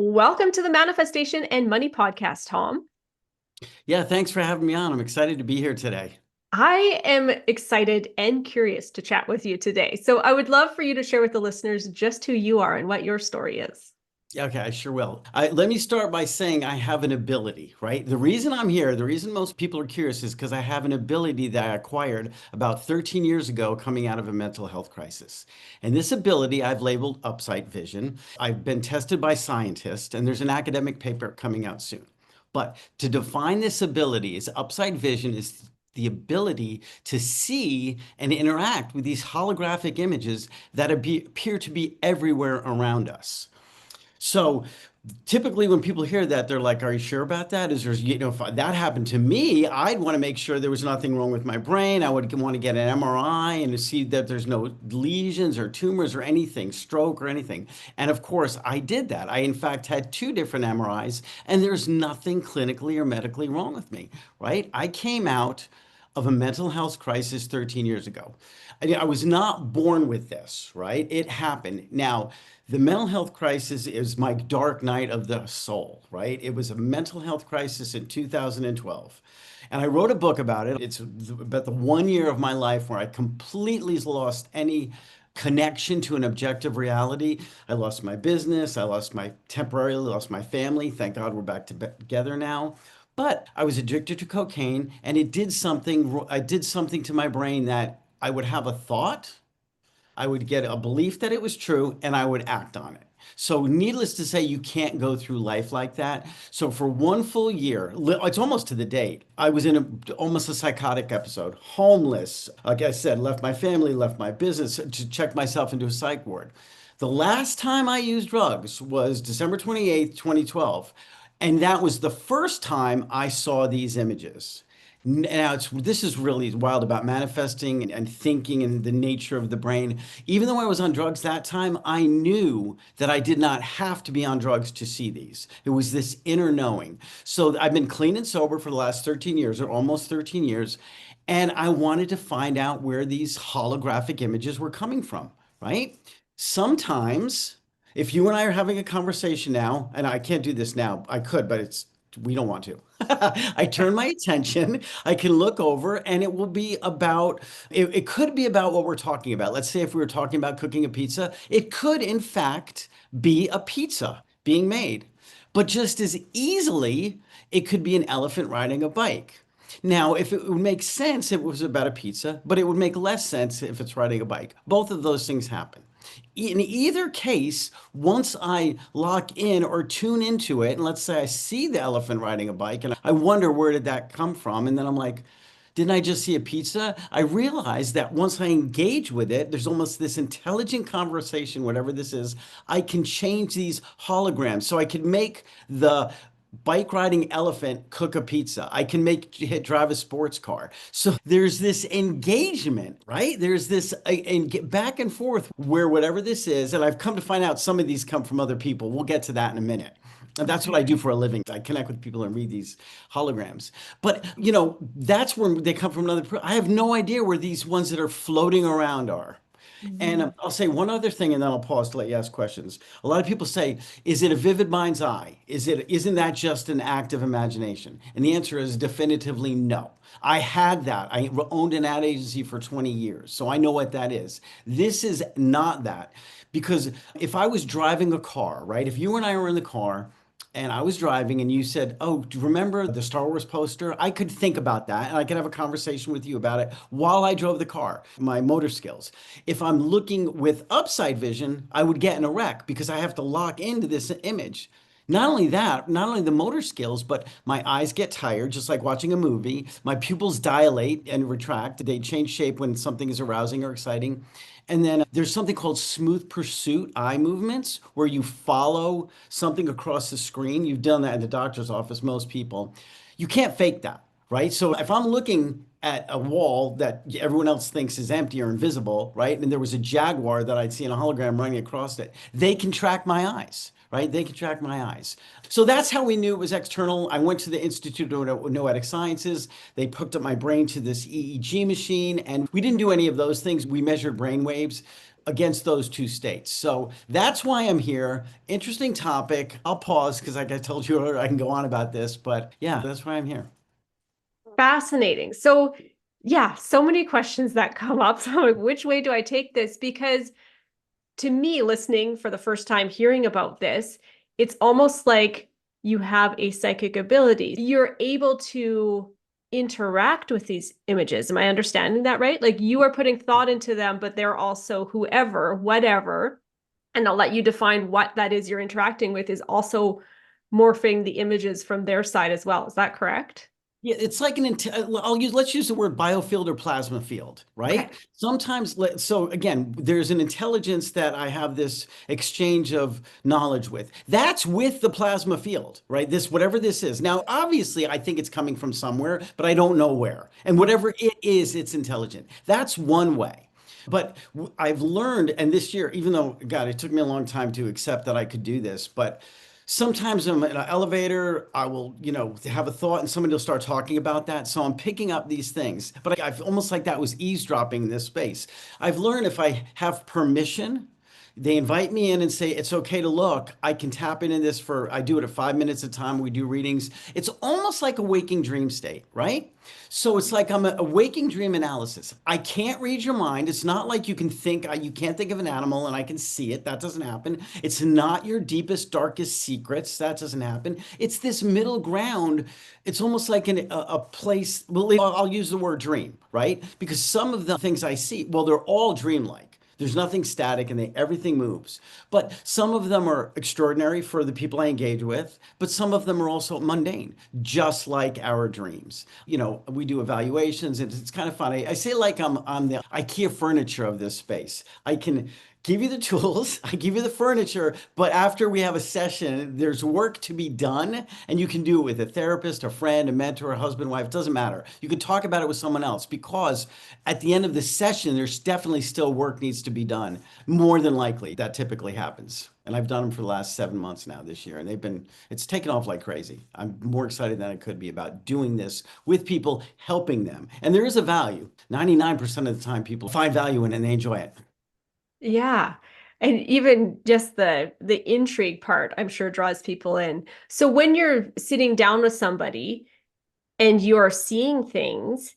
Welcome to the Manifestation and Money Podcast, Tom. Yeah, thanks for having me on. I'm excited to be here today. I am excited and curious to chat with you today. So, I would love for you to share with the listeners just who you are and what your story is. Okay, I sure will. Let me start by saying I have an ability, right? The reason I'm here, the reason most people are curious is because I have an ability that I acquired about 13 years ago coming out of a mental health crisis. And this ability I've labeled upside vision. I've been tested by scientists, and there's an academic paper coming out soon. But to define this ability is upside vision is the ability to see and interact with these holographic images that appear to be everywhere around us. So typically when people hear that, they're like, are you sure about that? Is there, if that happened to me, I'd want to make sure there was nothing wrong with my brain. I would want to get an MRI and to see that there's no lesions or tumors or anything, stroke or anything. And of course, I did that. I, in fact, had two different MRIs, and there's nothing clinically or medically wrong with me, right? I came out of a mental health crisis 13 years ago. I was not born with this, right? It happened. Now, the mental health crisis is my dark night of the soul, right? It was a mental health crisis in 2012. And I wrote a book about it. It's about the 1 year of my life where I completely lost any connection to an objective reality. I lost my business. I lost temporarily lost my family. Thank God we're back together now. But I was addicted to cocaine, and it did something. I did something to my brain that I would have a thought, I would get a belief that it was true, and I would act on it. So, needless to say, you can't go through life like that. So, for 1 full year, it's almost to the date, I was in almost a psychotic episode, homeless. Like I said, left my family, left my business to check myself into a psych ward. The last time I used drugs was December 28th, 2012. And that was the first time I saw these images. Now, this is really wild about manifesting and thinking and the nature of the brain. Even though I was on drugs that time, I knew that I did not have to be on drugs to see these. It was this inner knowing. So I've been clean and sober for the last 13 years, or almost 13 years, and I wanted to find out where these holographic images were coming from, right? Sometimes, if you and I are having a conversation now, and I can't do this now, I could, but we don't want to. I turn my attention, I can look over, and it will be about, it could be about what we're talking about. Let's say if we were talking about cooking a pizza, it could in fact be a pizza being made. But just as easily, it could be an elephant riding a bike. Now, if it would make sense if it was about a pizza, but it would make less sense if it's riding a bike. Both of those things happen. In either case, once I lock in or tune into it, and let's say I see the elephant riding a bike and I wonder where did that come from? And then I'm like, didn't I just see a pizza? I realize that once I engage with it, there's almost this intelligent conversation, whatever this is. I can change these holograms. So I can make the bike riding elephant cook a pizza. I can drive a sports car. So there's this engagement, right? There's this and get back and forth where whatever this is, and I've come to find out some of these come from other people. We'll get to that in a minute. And that's what I do for a living. I connect with people and read these holograms. But, that's where they come from I have no idea where these ones that are floating around are. And Mhm. I'll say one other thing and then I'll pause to let you ask questions. A lot of people say, is it a vivid mind's eye? Isn't that just an act of imagination? And the answer is definitively no. I had that. I owned an ad agency for 20 years, so I know what that is. This is not that. Because if I was driving a car, right? If you and I were in the car and I was driving and you said, oh, do you remember the Star Wars poster? I could think about that and I could have a conversation with you about it while I drove the car, my motor skills. If I'm looking with upside vision, I would get in a wreck because I have to lock into this image. Not only that, not only the motor skills, but my eyes get tired, just like watching a movie. My pupils dilate and retract. They change shape when something is arousing or exciting. And then there's something called smooth pursuit eye movements, where you follow something across the screen. You've done that in the doctor's office, most people. You can't fake that, right? So if I'm looking at a wall that everyone else thinks is empty or invisible, right? And there was a jaguar that I'd see in a hologram running across it, they can track my eyes, right? They can track my eyes. So that's how we knew it was external. I went to the Institute of Noetic Sciences. They hooked up my brain to this EEG machine, and we didn't do any of those things. We measured brain waves. against those two states. So that's why I'm here. Interesting topic. I'll pause because, like I told you earlier, I can go on about this, but yeah, that's why I'm here. Fascinating. So, yeah, so many questions that come up. So, like, which way do I take this? Because to me, listening for the first time, hearing about this, it's almost like you have a psychic ability. You're able to interact with these images. Am I understanding that right? Like you are putting thought into them, but they're also whoever, whatever, and I'll let you define what that is you're interacting with is also morphing the images from their side as well. Is that correct? Yeah, it's like let's use the word biofield or plasma field, Okay. right? Sometimes, so again, there's an intelligence that I have this exchange of knowledge with. That's with the plasma field, right? This, whatever this is. Now, obviously, I think it's coming from somewhere, but I don't know where. And whatever it is, it's intelligent. That's one way. But I've learned, and this year, even though, God, it took me a long time to accept that I could do this, but sometimes I'm in an elevator, I will, have a thought and somebody will start talking about that. So I'm picking up these things, but I've almost like that was eavesdropping in this space. I've learned if I have permission, they invite me in and say, it's okay to look. I can tap into this I do it at 5 minutes a time. We do readings. It's almost like a waking dream state, right? So it's like I'm a waking dream analysis. I can't read your mind. It's not like you can think, you can't think of an animal and I can see it. That doesn't happen. It's not your deepest, darkest secrets. That doesn't happen. It's this middle ground. It's almost like a place. Well, I'll use the word dream, right? Because some of the things I see, well, they're all dreamlike. There's nothing static and everything moves. But some of them are extraordinary for the people I engage with, but some of them are also mundane, just like our dreams. We do evaluations and it's kind of fun. I say like I'm the IKEA furniture of this space. I can give you the tools, I give you the furniture, but after we have a session, there's work to be done, and you can do it with a therapist, a friend, a mentor, a husband, wife, it doesn't matter. You can talk about it with someone else because at the end of the session, there's definitely still work needs to be done. More than likely, that typically happens. And I've done them for the last 7 months now this year, and it's taken off like crazy. I'm more excited than I could be about doing this with people, helping them. And there is a value. 99% of the time, people find value in it and they enjoy it. Yeah. And even just the intrigue part, I'm sure draws people in. So when you're sitting down with somebody and you're seeing things,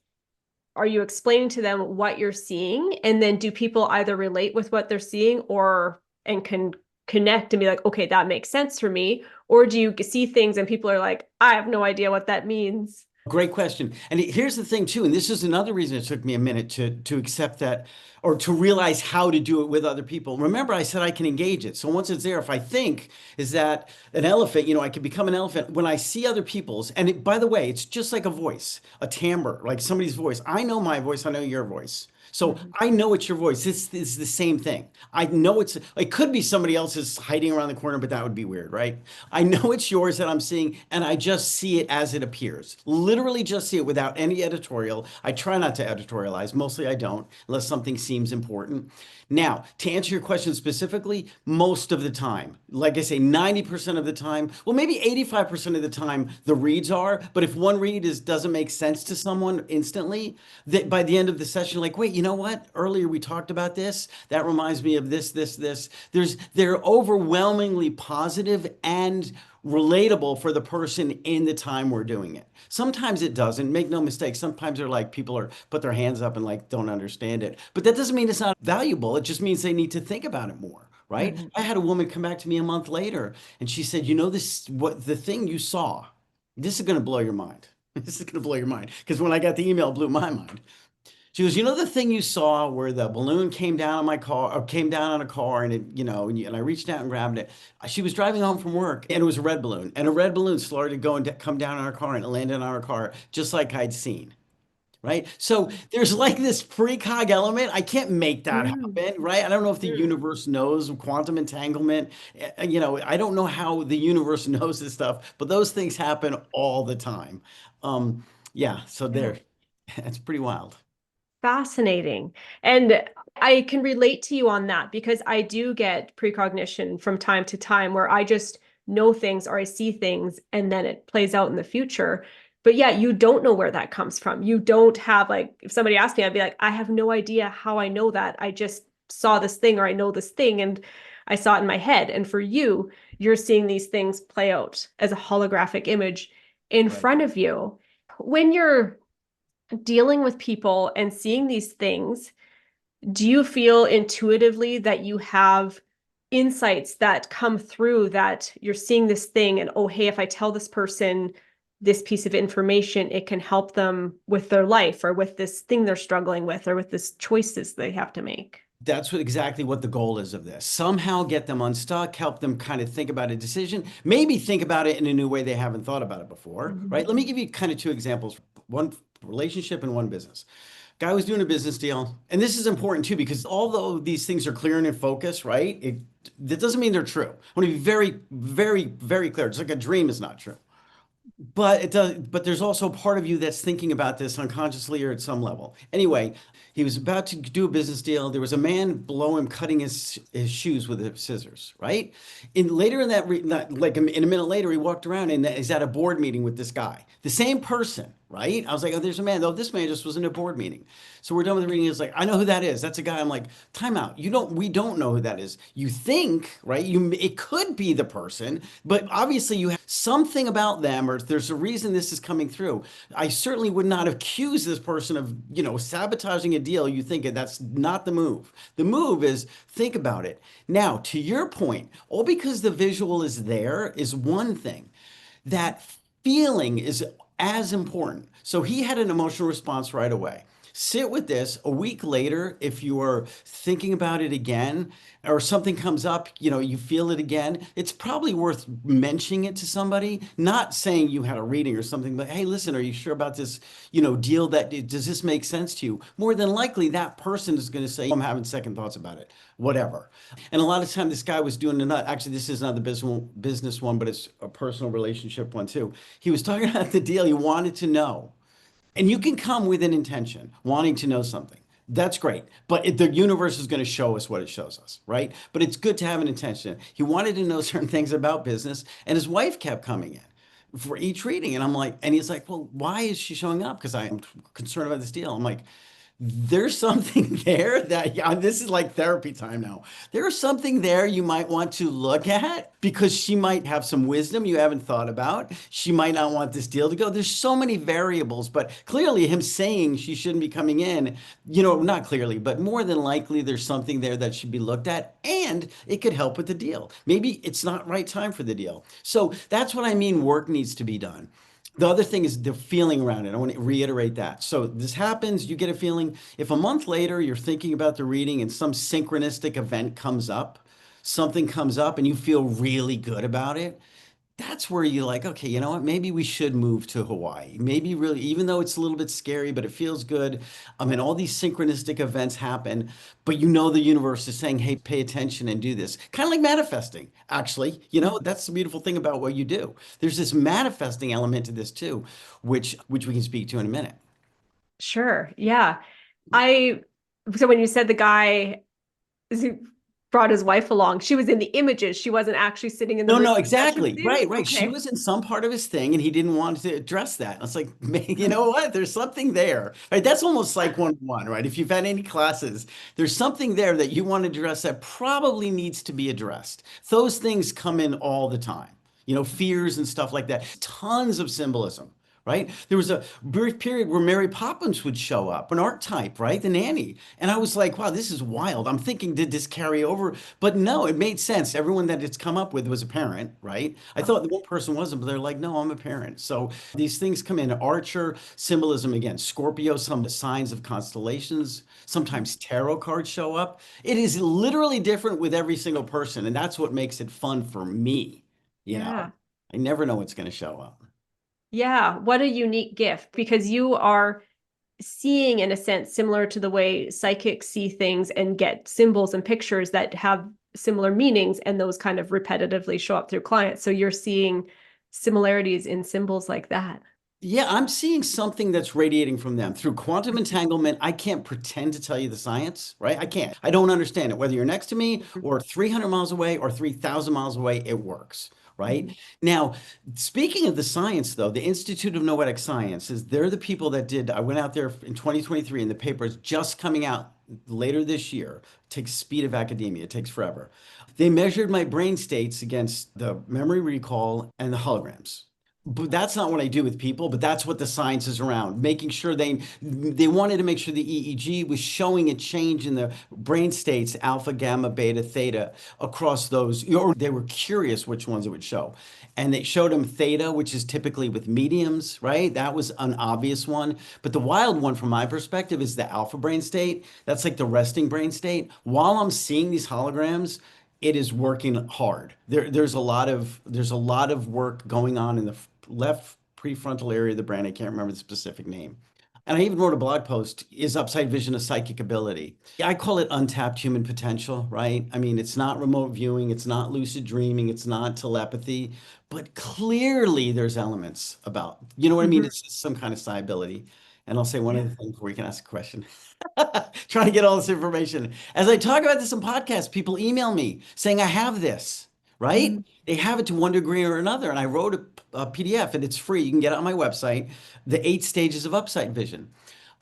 are you explaining to them what you're seeing? And then do people either relate with what they're seeing or and can connect and be like, okay, that makes sense for me? Or do you see things and people are like, I have no idea what that means? Great question. And here's the thing too, and this is another reason it took me a minute to accept that or to realize how to do it with other people. Remember, I said I can engage it. So once it's there, if I think is that an elephant, I can become an elephant when I see other people's. And by the way, it's just like a voice, a timbre, like somebody's voice. I know my voice, I know your voice. So Mhm. I know it's your voice. This is the same thing. I know it could be somebody else's hiding around the corner, but that would be weird, right? I know it's yours that I'm seeing, and I just see it as it appears. Literally just see it without any editorial. I try not to editorialize. Mostly I don't, unless something seems important. Now, to answer your question specifically, most of the time, like I say, 90% of the time, well, maybe 85% of the time, the reads are, but if one read doesn't make sense to someone instantly, that by the end of the session, like, wait, you know what? Earlier we talked about this. That reminds me of this, this, this. They're overwhelmingly positive and relatable for the person in the time we're doing it. Sometimes it doesn't. Make no mistake. Sometimes they're like people are put their hands up and like don't understand it. But that doesn't mean it's not valuable. It just means they need to think about it more, right? Mhm. I had a woman come back to me a month later and she said, this what the thing you saw, this is going to blow your mind. This is going to blow your mind because when I got the email, it blew my mind. She goes, the thing you saw where the balloon came down on my car or came down on a car and and I reached out and grabbed it. She was driving home from work and it was a red balloon and a red balloon started going to come down on our car and it landed on our car just like I'd seen. Right. So there's like this precog element. I can't make that Mm. happen. Right. I don't know if the Mm. universe knows quantum entanglement. I don't know how the universe knows this stuff, but those things happen all the time. Yeah. So Yeah. there, it's pretty wild. Fascinating. And I can relate to you on that because I do get precognition from time to time where I just know things or I see things and then it plays out in the future. But yeah, you don't know where that comes from. You don't have like, if somebody asked me, I'd be like, I have no idea how I know that. I just saw this thing or I know this thing and I saw it in my head. And for you, you're seeing these things play out as a holographic image in Right. front of you. When you're dealing with people and seeing these things, do you feel intuitively that you have insights that come through that you're seeing this thing and, oh, hey, if I tell this person this piece of information, it can help them with their life or with this thing they're struggling with or with this choices they have to make? That's exactly what the goal is of this. Somehow get them unstuck, help them kind of think about a decision, maybe think about it in a new way they haven't thought about it before, Mhm. right? Let me give you kind of two examples, one relationship and one business. Guy was doing a business deal, and this is important too because although these things are clear and in focus, right? That doesn't mean they're true. I want to be very, very, very clear. It's like a dream is not true. But it does, but there's also part of you that's thinking about this unconsciously or at some level. Anyway, he was about to do a business deal. There was a man below him cutting his shoes with the scissors, right? In later in that, not, like in a minute later, he walked around and he's at a board meeting with this guy, the same person, right? I was like, oh, there's a man. Oh, this man just was in a board meeting. So we're done with the reading. He's like, I know who that is. That's a guy. I'm like, time out. We don't know who that is. You think, right? It could be the person, but obviously you have something about them, or there's a reason this is coming through. I certainly would not accuse this person of, sabotaging a deal. You think that's not the move. The move is think about it. Now, to your point, all because the visual is there is one thing. That feeling is as important. So he had an emotional response right away. Sit with this a week later. If you are thinking about it again or something comes up, you feel it again, it's probably worth mentioning it to somebody, not saying you had a reading or something, but hey, listen, are you sure about this, deal does this make sense to you? More than likely that person is going to say, I'm having second thoughts about it, whatever. And a lot of time this guy was doing actually, this is not the business one, but it's a personal relationship one too. He was talking about the deal. He wanted to know. And you can come with an intention, wanting to know something. That's great. But the universe is going to show us what it shows us, right? But it's good to have an intention. He wanted to know certain things about business, and his wife kept coming in for each reading. And I'm like, and he's like, well, why is she showing up? Because I'm concerned about this deal. I'm like, there's something there that, yeah, this is like therapy time now. There's something there you might want to look at because she might have some wisdom you haven't thought about. She might not want this deal to go. There's so many variables, but clearly him saying she shouldn't be coming in, not clearly, but more than likely there's something there that should be looked at and it could help with the deal. Maybe it's not right time for the deal. So that's what I mean. Work needs to be done. The other thing is the feeling around it. I want to reiterate that. So this happens, you get a feeling. If a month later you're thinking about the reading and some synchronistic event comes up, something comes up and you feel really good about it, that's where you're like, okay, you know what? Maybe we should move to Hawaii. Maybe really, even though it's a little bit scary, but it feels good. I mean, all these synchronistic events happen, but the universe is saying, hey, pay attention and do this. Kind of like manifesting, actually. That's the beautiful thing about what you do. There's this manifesting element to this too, which we can speak to in a minute. Sure. Yeah. I, so when you said the guy brought his wife along, she was in the images. She wasn't actually sitting in the No, room no, discussion with exactly. you. Right, right. She Okay. was in some part of his thing and he didn't want to address that. I was like, man, you know what? There's something there. Right? That's almost like one, right? If you've had any classes, there's something there that you want to address that probably needs to be addressed. Those things come in all the time, fears and stuff like that. Tons of symbolism. Right? There was a brief period where Mary Poppins would show up, an archetype, right? The nanny. And I was like, wow, this is wild. I'm thinking, did this carry over? But no, it made sense. Everyone that it's come up with was a parent, right? I thought the one person wasn't, but they're like, no, I'm a parent. So these things come in. Archer, symbolism again, Scorpio, some signs of constellations. Sometimes tarot cards show up. It is literally different with every single person. And that's what makes it fun for me. Yeah. I never know what's going to show up. Yeah. What a unique gift because you are seeing, in a sense, similar to the way psychics see things and get symbols and pictures that have similar meanings, and those kind of repetitively show up through clients. So you're seeing similarities in symbols like that. Yeah, I'm seeing something that's radiating from them through quantum entanglement. I can't pretend to tell you the science, right? I can't. I don't understand it. Whether you're next to me or 300 miles away or 3,000 miles away, it works, right? Mhm. Now, speaking of the science, though, the Institute of Noetic Sciences, they're the people that did, I went out there in 2023 and the paper is just coming out later this year. It takes speed of academia, it takes forever. They measured my brain states against the memory recall and the holograms. But that's not what I do with people, but that's what the science is around, making sure they wanted to make sure the EEG was showing a change in the brain states, alpha, gamma, beta, theta, across those, or they were curious which ones it would show. And they showed them theta, which is typically with mediums, right? That was an obvious one. But the wild one from my perspective is the alpha brain state. That's like the resting brain state. While I'm seeing these holograms, it is working hard. There's a lot of work going on in the left prefrontal area of the brain. I can't remember the specific name. And I even wrote a blog post, Is Upside Vision a Psychic Ability? I call it untapped human potential, right? I mean, it's not remote viewing, it's not lucid dreaming, it's not telepathy, but clearly there's elements about, you know what I mean? Mhm. It's just some kind of psi ability. And I'll say one Yeah. other thing before you can ask a question. Trying to get all this information. As I talk about this in podcasts, people email me saying I have this, right? Mhm. They have it to one degree or another. And I wrote a PDF and it's free. You can get it on my website, The 8 Stages of Upside Vision.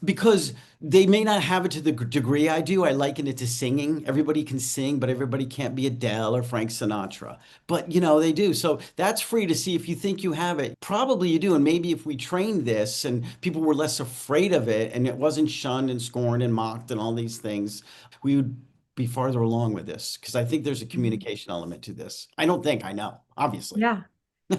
Because they may not have it to the degree I do. I liken it to singing. Everybody can sing, but everybody can't be Adele or Frank Sinatra. But they do. So that's free to see if you think you have it. Probably you do. And maybe if we trained this and people were less afraid of it and it wasn't shunned and scorned and mocked and all these things, we would be farther along with this. Because I think there's a Mhm. communication element to this. I don't think, I know, obviously. Yeah.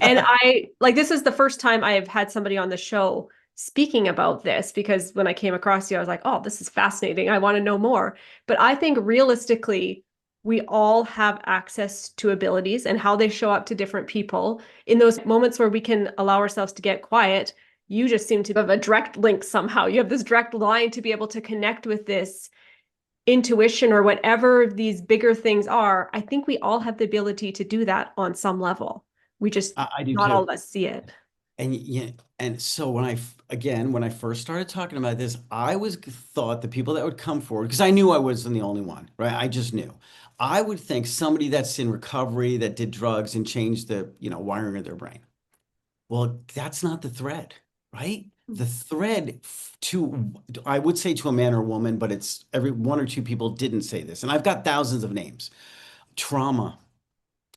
And I like this is the first time I have had somebody on the show speaking about this because when I came across you, I was like, oh, this is fascinating. I want to know more. But I think realistically, we all have access to abilities and how they show up to different people. In those moments where we can allow ourselves to get quiet, you just seem to have a direct link somehow. You have this direct line to be able to connect with this intuition or whatever these bigger things are. I think we all have the ability to do that on some level. We just, I do not all too. of us see it. And yeah, and so when I first started talking about this, I was thought the people that would come forward, because I knew I wasn't the only one, right? I just knew. I would think somebody that's in recovery that did drugs and changed the, wiring of their brain. Well, that's not the thread, right? The thread to, I would say to a man or woman, but it's every one or two people didn't say this. And I've got thousands of names. Trauma.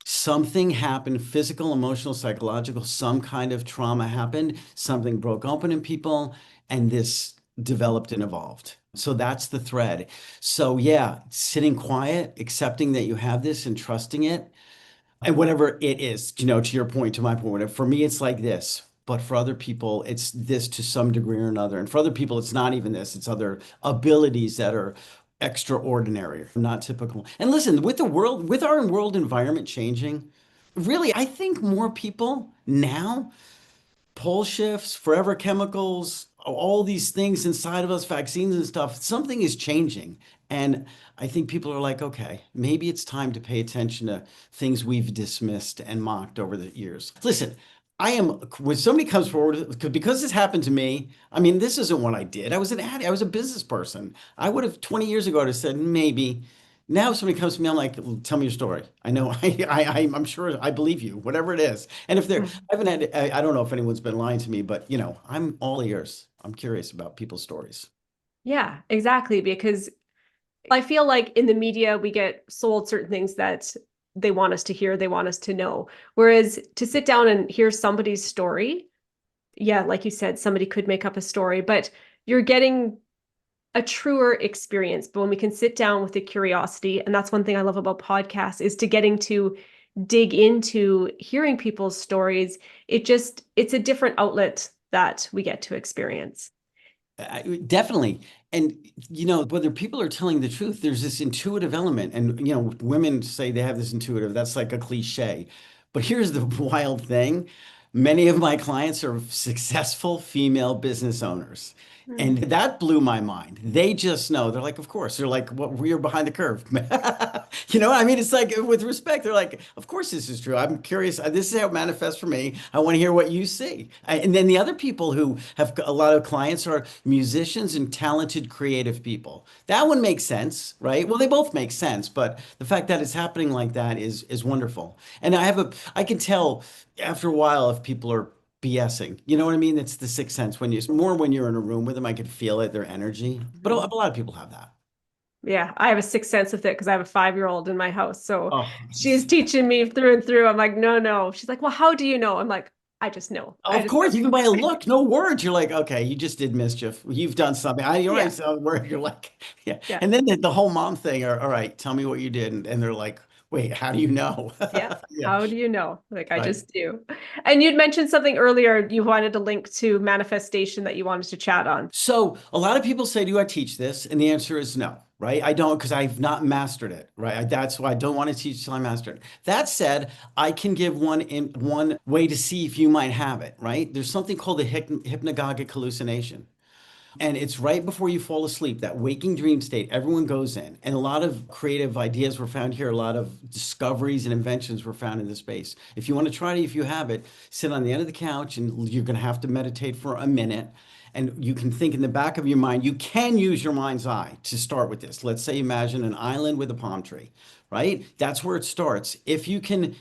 Something happened, physical, emotional, psychological, some kind of trauma happened, something broke open in people, and this developed and evolved. So that's the thread. So, yeah, sitting quiet, accepting that you have this and trusting it, and whatever it is, to your point, to my point, whatever. For me, it's like this. But for other people, it's this to some degree or another. And for other people, it's not even this. It's other abilities that are extraordinary, not typical. And listen, with our world environment changing, really, I think more people now pole shifts, forever chemicals, all these things inside of us, vaccines and stuff, something is changing. And I think people are like, okay, maybe it's time to pay attention to things we've dismissed and mocked over the years. Listen, when somebody comes forward, because this happened to me, I mean, this isn't what I did. I was an addict, I was a business person. I would have 20 years ago to said, maybe. Now, if somebody comes to me, I'm like, tell me your story. I know, I'm sure I believe you, whatever it is. And if they're, Mhm. I haven't had, I don't know if anyone's been lying to me, but I'm all ears. I'm curious about people's stories. Yeah, exactly. Because I feel like in the media, we get sold certain things that they want us to hear, they want us to know. Whereas to sit down and hear somebody's story, yeah, like you said, somebody could make up a story, but you're getting a truer experience. But when we can sit down with the curiosity, and that's one thing I love about podcasts, is to getting to dig into hearing people's stories. It's a different outlet that we get to experience. Definitely. And, whether people are telling the truth, there's this intuitive element. And, women say they have this intuitive, that's like a cliche. But here's the wild thing. Many of my clients are successful female business owners. And that blew my mind. They just know. They're like, of course. They're like, what, we're behind the curve. You know what I mean? It's like, with respect, they're like, of course this is true. I'm curious. This is how it manifests for me. I want to hear what you see. And then the other people who have a lot of clients are musicians and talented, creative people. That one makes sense, right? Well, they both make sense, but the fact that it's happening like that is wonderful. And I can tell after a while if people are BSing. You know what I mean? It's the sixth sense when you're in a room with them, I could feel it, their energy. But Mhm. a lot of people have that. Yeah, I have a sixth sense with it because I have a 5-year-old in my house. So Oh, she's teaching me through and through. I'm like, no, no. She's like, well, how do you know? I'm like, I just know. I of just course, know. even by a look, no words, you're like, okay, you just did mischief. You've done something. You're right. Yeah, So word, you're like, yeah. yeah, And then the whole mom thing, all right, tell me what you did. And they're like, wait, how do you know? yeah. Yeah, How do you know? Like, I right. just do. And you'd mentioned something earlier. You wanted to link to manifestation that you wanted to chat on. So a lot of people say, do I teach this? And the answer is no, right? I don't because I've not mastered it, right? That's why I don't want to teach till I master it. That said, I can give one way to see if you might have it, right? There's something called the hypnagogic hallucination. And it's right before you fall asleep, that waking dream state everyone goes in. And a lot of creative ideas were found here. A lot of discoveries and inventions were found in this space. If you want to try it, if you have it, sit on the end of the couch and you're going to have to meditate for a minute. And you can think in the back of your mind, you can use your mind's eye to start with this. Let's say imagine an island with a palm tree, right? That's where it starts. If you can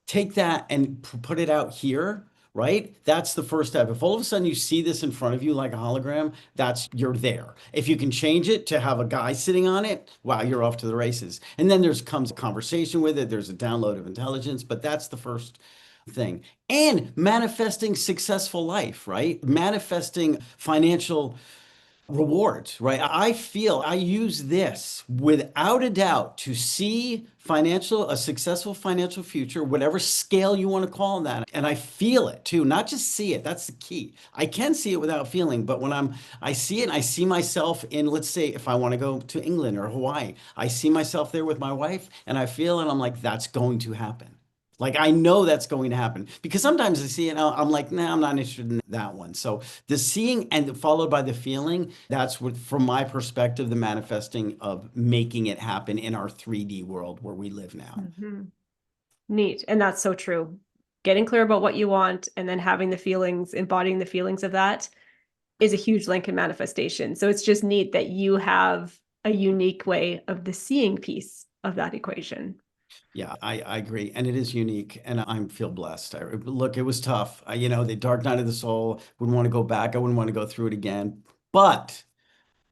take that and put it out here, right? That's the first step. If all of a sudden you see this in front of you like a hologram, that's you're there. If you can change it to have a guy sitting on it, wow, you're off to the races. And then there's comes a conversation with it. There's a download of intelligence, but that's the first thing. And manifesting successful life, right? Manifesting financial rewards, right? I feel I use this without a doubt to see a successful financial future, whatever scale you want to call that. And I feel it too, not just see it. That's the key. I can see it without feeling, but when I see it and I see myself in, let's say, if I want to go to England or Hawaii, I see myself there with my wife and I feel, and I'm like, that's going to happen. Like I know that's going to happen because sometimes I see it and I'm like, nah, I'm not interested in that one. So the seeing and followed by the feeling, that's what, from my perspective, the manifesting of making it happen in our 3D world where we live now. Mhm. Neat. And that's so true. Getting clear about what you want and then having the feelings, embodying the feelings of that is a huge link in manifestation. So it's just neat that you have a unique way of the seeing piece of that equation. Yeah, I agree. And it is unique. And I feel blessed. Look, it was tough. The dark night of the soul, wouldn't want to go back. I wouldn't want to go through it again. But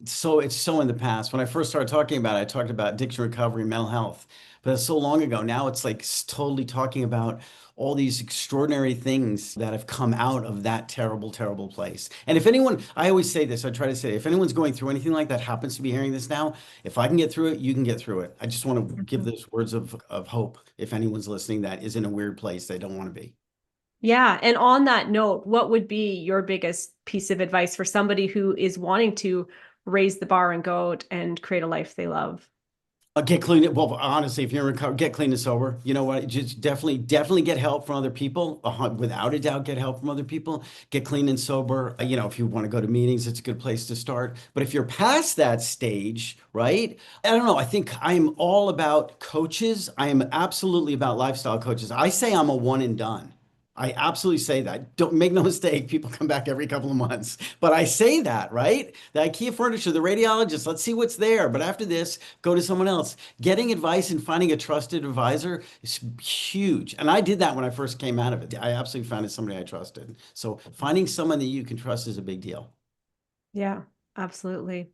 so it's so in the past. When I first started talking about it, I talked about addiction recovery, mental health, but it's so long ago. Now it's like totally talking about all these extraordinary things that have come out of that terrible, terrible place. And if anyone, I always say this, I try to say, if anyone's going through anything like that, happens to be hearing this now, if I can get through it, you can get through it. I just want to give Mhm. those words of hope if anyone's listening that is in a weird place they don't want to be. Yeah. And on that note, what would be your biggest piece of advice for somebody who is wanting to raise the bar and go out and create a life they love? Get clean. Well, honestly, if you're in recovery, get clean and sober. You know what? Just definitely get help from other people. Without a doubt, get help from other people. Get clean and sober. If you want to go to meetings, it's a good place to start. But if you're past that stage, right? I don't know. I think I'm all about coaches. I am absolutely about lifestyle coaches. I say I'm a one and done. I absolutely say that. Don't make no mistake. People come back every couple of months, but I say that, right? The IKEA furniture, the radiologist, let's see what's there. But after this, go to someone else. Getting advice and finding a trusted advisor is huge. And I did that when I first came out of it. I absolutely found it somebody I trusted. So finding someone that you can trust is a big deal. Yeah, absolutely.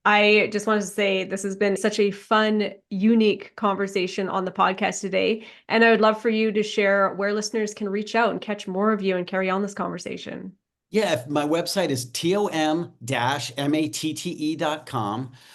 I just wanted to say this has been such a fun, unique conversation on the podcast today. And I would love for you to share where listeners can reach out and catch more of you and carry on this conversation. Yeah, if my website is tom-matte.com,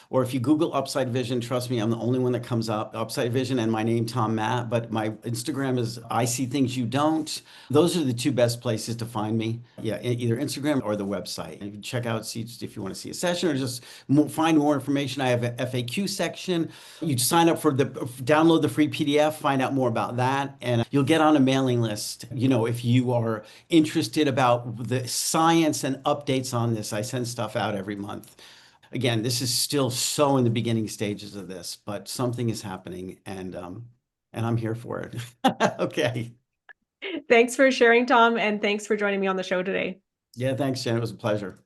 or if you Google Upside Vision, trust me, I'm the only one that comes up. Upside Vision and my name, Tom Matt, but my Instagram is I See Things You Don't. Those are the two best places to find me. Yeah, either Instagram or the website. And you can check out seats if you want to see a session or just find more information. I have an FAQ section. You sign up download the free PDF, find out more about that, and you'll get on a mailing list. If you are interested about the science and updates on this. I send stuff out every month. Again, this is still so in the beginning stages of this, but something is happening, and I'm here for it. Okay. Thanks for sharing, Tom, and thanks for joining me on the show today. Yeah, thanks, Jen. It was a pleasure.